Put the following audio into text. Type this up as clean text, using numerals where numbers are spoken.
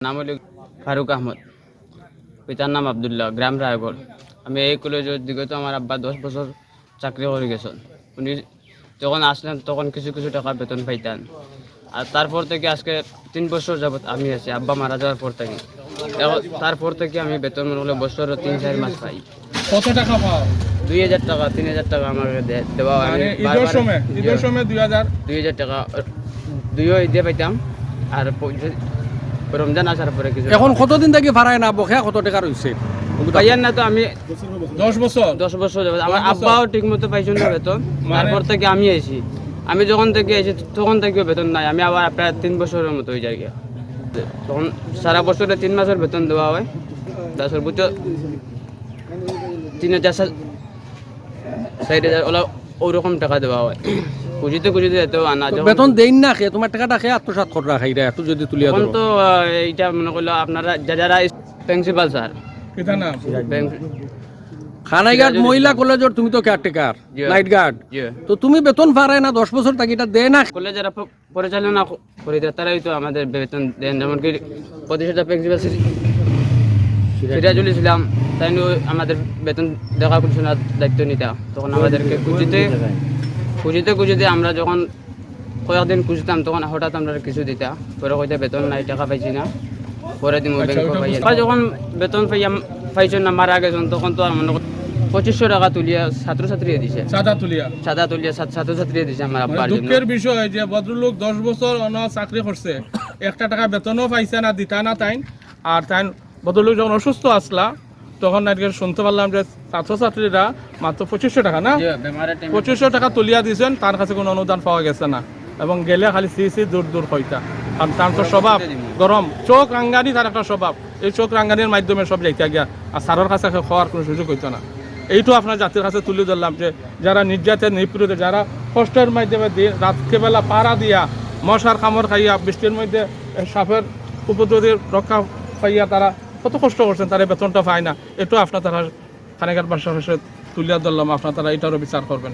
নাম হল ফারুক আহমদ, পিতার নাম আবদুল্লাহ, গ্রাম রায়গড়। আমি এই কলেজের দিকে আমার আব্বা 10 বছর চাকরি করে গেছেন। উনি যখন আসলেন তখন কিছু কিছু টাকা বেতন পাইতেন। আর তারপর থেকে আজকে 3 বছর যাবৎ আমি আছি, আব্বা মারা যাওয়ার পর থেকে। তারপর থেকে আমি বেতন হলে বছরে 3-4 মাস পাই। কত টাকা পাও? 2000 টাকা 3000 টাকা আমাকে দেওয়া হয়। মানে ঈদের সময় 2000 টাকা দুইও ঈদে পাইতাম। আর রমজান আসার পরে কিছু এখন কতদিন থেকে ভাড়ায় না বকেয়া কত টাকা রয়েছে? পাইয়ান না তো আমি 10 বছর 10 বছর যাবত আমার আব্বাও ঠিক মতো পাইছেন না বেতন। তারপর থেকে আমি আইছি, আমি যখন থেকে এসেছি তখন থেকেও বেতন নাই। আমি আবার প্রায় 3 বছরের মতো হয়ে যায় গিয়া। তখন সারা বছরে 3 মাসের বেতন দেওয়া হয়। তার সর্বোচ্চ 3000-4000 ওলা ওরকম টাকা দেওয়া হয়। খুঁজিতে এতেও আনা বেতন দেই না খে তোমার টাকাটা খেয়ে আত্মসাৎ করে রাখাই রে এত যদি তুলিয়া এখন ধরো। তো এইটা মনে করলো আপনারা যারা প্রিন্সিপাল স্যার কিতা নাম? খানাইঘাট মহিলা কলেজের তুমি তো কেয়ারটেকার, নাইট গার্ড, তো তুমি বেতন ভাড়ায় না 10 বছর থাকি এটা দেয় না? কলেজ যারা পরিচালনা করে তারাই তো আমাদের বেতন দেন। যেমন কি প্রতিষ্ঠাতা প্রিন্সিপাল সিরাজুল ইসলাম, তাই আমাদের বেতন দেখা পরিচালনার দায়িত্ব নিতা। তখন আমাদেরকে খুঁজিতে আমরা যখন কয়েকদিন খুঁজতাম তখন হঠাৎ আমরা কিছু দিতা, পরে কইতে বেতন নাই, টাকা পাইছি না, পরে দিন যখন বেতন পাইছ না মারা গেছেন তখন তো আর মনে 2500 টাকা তুলিয়া ছাত্রছাত্রী দিছে, চাঁদা তুলিয়া ছাত্রছাত্রী দিছে আমার আব্বার জন্য। দুঃখের বিষয় যে ভদ্রলোক 10 বছর চাকরি করছে, একটা টাকা বেতনও পাইছে না, দিতা না তাই। আর তাই ভদ্রলোক যখন অসুস্থ আসলা তখন নাকি শুনতে পারলাম যে ছাত্রছাত্রীরা মাত্র 2500 টাকা না 2500 টাকা তুলিয়া দিয়েছেন, তার কাছে কোনো অনুদান পাওয়া গেছে না। এবং গেলে খালি সি দূর হইতা। কারণ তার তো স্বভাব গরম, চোখ রাঙ্গানি, তার একটা স্বভাব। এই চোখ রাঙ্গানির মাধ্যমে সব যাইতে গিয়া আর স্যারের কাছে খাওয়ার কোনো সুযোগ হইতো না। এইটু আপনার জাতির কাছে তুলে ধরলাম যে যারা নির্যাতন নিপীড়িত, যারা কষ্টের মাধ্যমে রাত্রিবেলা পাড়া দিয়া মশার কামড় খাইয়া বৃষ্টির মধ্যে সাপের উপদ্রবের রক্ষা পাইয়া তারা কত কষ্ট করছেন, তারা বেতনটা পায় না। এটাও আপনার তারা খানাইঘাট বাসার তুলিয়া ধরলাম, আপনার তারা এটারও বিচার করবেন।